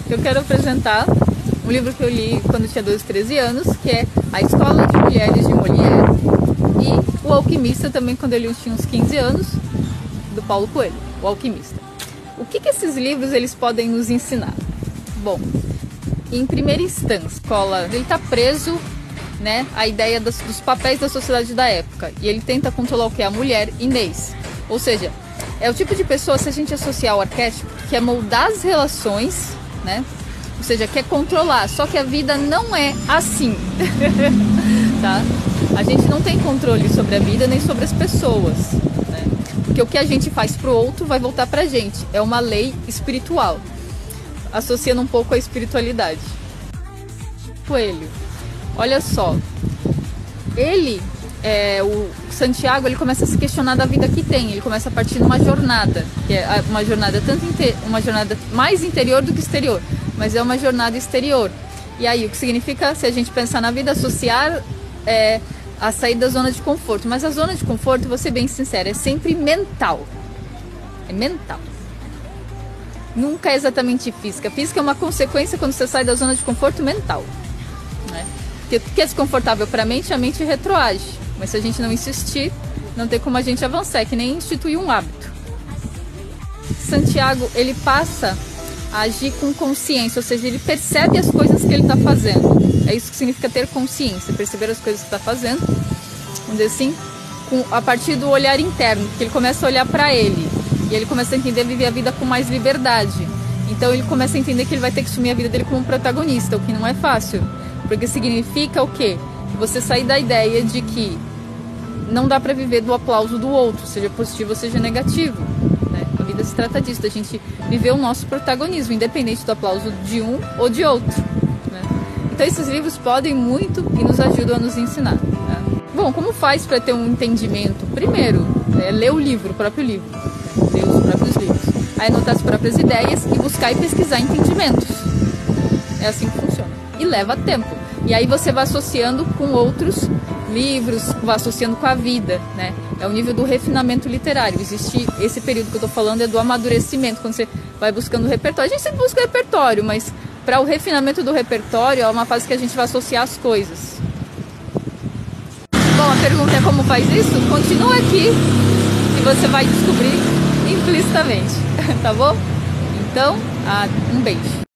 Eu quero apresentar um livro que eu li quando eu tinha 12, 13 anos, que é A Escola de Mulheres de Molière, e O Alquimista, também quando eu li, eu tinha uns 15 anos, do Paulo Coelho, O Alquimista. O que esses livros eles podem nos ensinar? Bom, em primeira instância, a escola, ele está preso, né, à ideia dos papéis da sociedade da época, e ele tenta controlar o que é a mulher Inês. Ou seja, é o tipo de pessoa, se a gente associar ao arquétipo, que quer moldar as relações, né? Ou seja, quer controlar, só que a vida não é assim, tá? A gente não tem controle sobre a vida nem sobre as pessoas, né? Porque o que a gente faz pro outro vai voltar pra gente, é uma lei espiritual, associando um pouco a espiritualidade. Coelho, olha só, o Santiago, ele começa a se questionar da vida que tem, ele começa a partir de uma jornada, que é uma jornada uma jornada mais interior do que exterior, mas é uma jornada exterior. E aí, o que significa, se a gente pensar na vida, associar a sair da zona de conforto. Mas a zona de conforto, vou ser bem sincera, é sempre mental. É mental. Nunca é exatamente física. Física é uma consequência quando você sai da zona de conforto mental, né? Porque o que é desconfortável para a mente retroage. Mas se a gente não insistir, não tem como a gente avançar, é que nem instituir um hábito. Santiago, ele passa a agir com consciência, ou seja, ele percebe as coisas que ele está fazendo. É isso que significa ter consciência, perceber as coisas que está fazendo, vamos dizer assim, a partir do olhar interno, porque ele começa a olhar para ele, e ele começa a entender viver a vida com mais liberdade. Então ele começa a entender que ele vai ter que assumir a vida dele como um protagonista, o que não é fácil, porque significa o quê? Você sair da ideia de que não dá para viver do aplauso do outro, seja positivo ou seja negativo, né? A vida se trata disso, da gente viver o nosso protagonismo, independente do aplauso de um ou de outro, né? Então esses livros podem muito e nos ajudam a nos ensinar, né? Bom, como faz para ter um entendimento? Primeiro, ler o livro, o próprio livro, né? Ler os próprios livros, aí anotar as próprias ideias e buscar e pesquisar entendimentos. É assim que funciona. E leva tempo. E aí você vai associando com outros livros, vai associando com a vida, né? É o nível do refinamento literário. Existe esse período que eu tô falando, é do amadurecimento, quando você vai buscando o repertório. A gente sempre busca o repertório, mas para o refinamento do repertório é uma fase que a gente vai associar as coisas. Bom, a pergunta é como faz isso? Continua aqui e você vai descobrir implicitamente, tá bom? Então, um beijo.